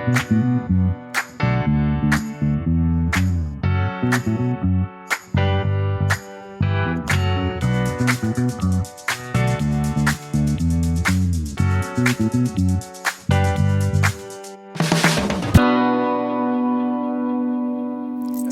So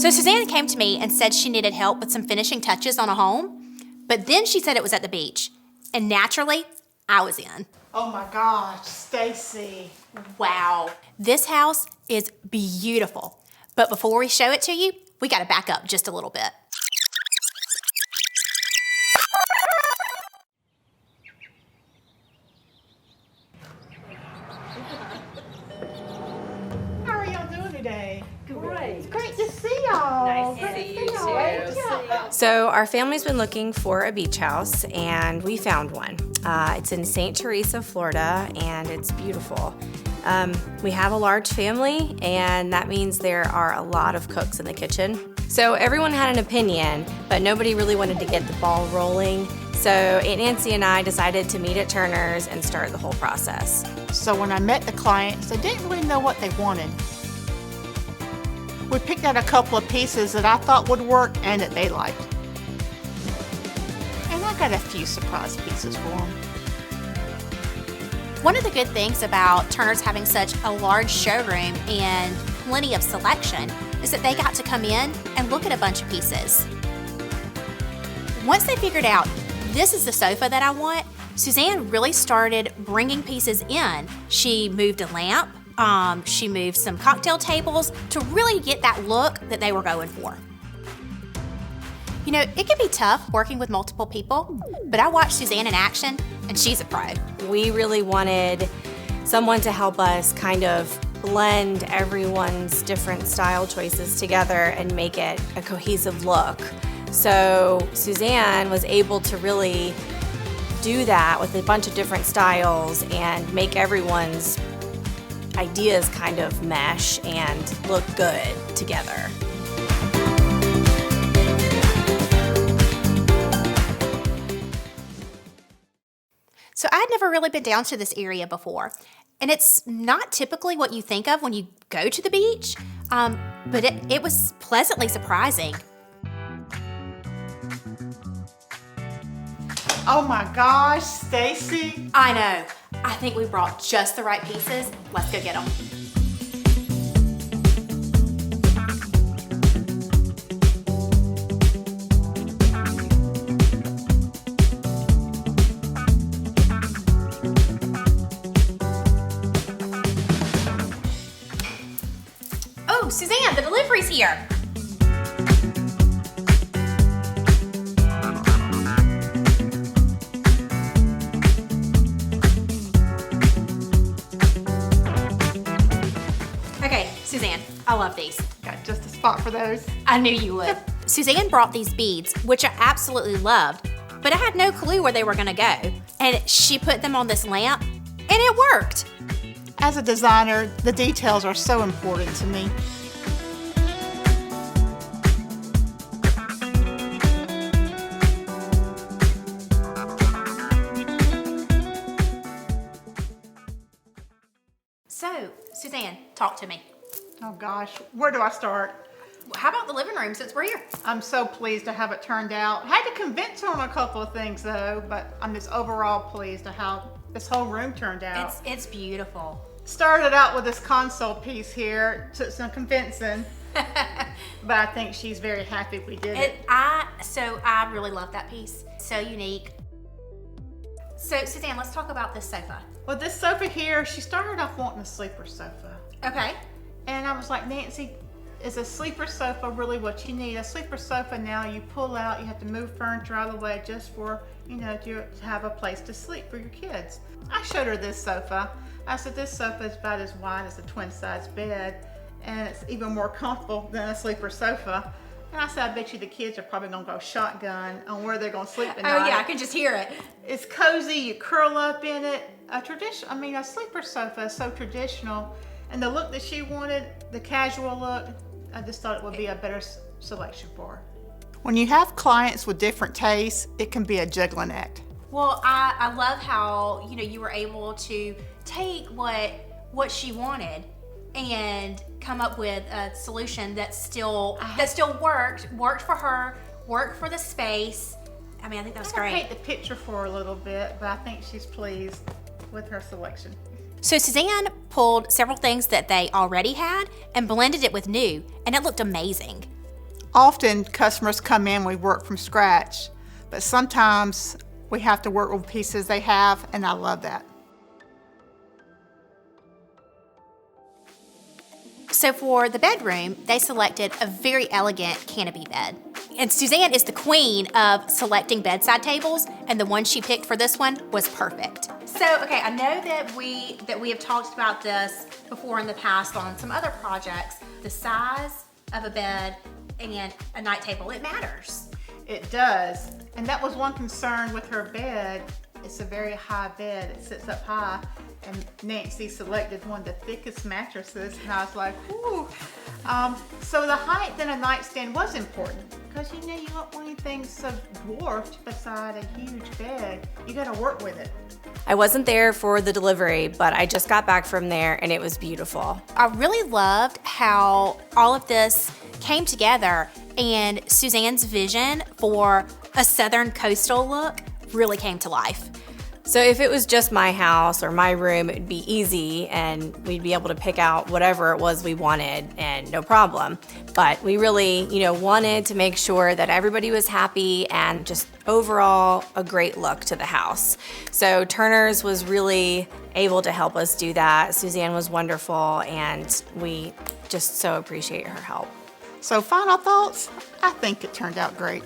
Suzanne came to me and said she needed help with some finishing touches on a home, but then she said it was at the beach, and naturally, I was in. Oh my gosh, Stacy. Wow. This house is beautiful, but before we show it to you, we gotta back up just a little bit. How are y'all doing today? Great. It's great to see y'all. Nice to Great see to you y'all. too. Yeah. So our family's been looking for a beach house, and we found one. It's in St. Teresa, Florida, and it's beautiful. We have a large family, and that means there are a lot of cooks in the kitchen. So everyone had an opinion, but nobody really wanted to get the ball rolling. So Aunt Nancy and I decided to meet at Turner's and start the whole process. So when I met the clients, they didn't really know what they wanted. We picked out a couple of pieces that I thought would work and that they liked. And I got a few surprise pieces for them. One of the good things about Turner's having such a large showroom and plenty of selection is that they got to come in and look at a bunch of pieces. Once they figured out, this is the sofa that I want, Suzanne really started bringing pieces in. She moved a lamp, she moved some cocktail tables to really get that look that they were going for. You know, it can be tough working with multiple people, but I watched Suzanne in action, and she's a pro. We really wanted someone to help us kind of blend everyone's different style choices together and make it a cohesive look. So Suzanne was able to really do that with a bunch of different styles and make everyone's ideas kind of mesh and look good together. So I'd never really been down to this area before, and it's not typically what you think of when you go to the beach, but it was pleasantly surprising. Oh my gosh, Stacy. I know. I think we brought just the right pieces. Let's go get them. Oh, Suzanne, the delivery's here. Okay, Suzanne, I love these. Got just a spot for those. I knew you would. Suzanne brought these beads, which I absolutely loved, but I had no clue where they were gonna go. And she put them on this lamp, and it worked. As a designer, the details are so important to me. So, Suzanne, talk to me. Oh gosh, where do I start? How about the living room since we're here? I'm so pleased to have it turned out. Had to convince her on a couple of things though, but I'm just overall pleased to how this whole room turned out. It's beautiful. Started out with this console piece here, took some convincing, but I think she's very happy we did it. I really love that piece. So unique. So Suzanne, let's talk about this sofa. Well, this sofa here, she started off wanting a sleeper sofa. Okay. And I was like, Nancy, is a sleeper sofa really what you need? A sleeper sofa now, you pull out, you have to move furniture out of the way just for, to have a place to sleep for your kids. I showed her this sofa. I said, this sofa is about as wide as a twin size bed, and it's even more comfortable than a sleeper sofa. And I said, I bet you the kids are probably gonna go shotgun on where they're gonna sleep at night. Oh yeah, I can just hear it. It's cozy, you curl up in it. A sleeper sofa is so traditional. And the look that she wanted, the casual look, I just thought it would be a better selection for her. When you have clients with different tastes, it can be a juggling act. Well, I love how, you were able to take what she wanted and come up with a solution that still worked for her, worked for the space. I mean, I think that was I'm gonna great. paint the picture for her a little bit, but I think she's pleased with her selection. So Suzanne pulled several things that they already had and blended it with new, and it looked amazing. Often customers come in, we work from scratch, but sometimes we have to work with pieces they have, and I love that. So for the bedroom, they selected a very elegant canopy bed. And Suzanne is the queen of selecting bedside tables, and the one she picked for this one was perfect. So, okay, I know that we have talked about this before in the past on some other projects. The size of a bed and a night table, it matters. It does, and that was one concern with her bed. It's a very high bed, it sits up high, and Nancy selected one of the thickest mattresses, and I was like, whoo. So the height in a nightstand was important, because you don't want anything so dwarfed beside a huge bed. You gotta work with it. I wasn't there for the delivery, but I just got back from there and it was beautiful. I really loved how all of this came together, and Suzanne's vision for a southern coastal look really came to life. So if it was just my house or my room, it'd be easy and we'd be able to pick out whatever it was we wanted and no problem. But we really, wanted to make sure that everybody was happy and just overall a great look to the house. So Turner's was really able to help us do that. Suzanne was wonderful and we just so appreciate her help. So final thoughts, I think it turned out great.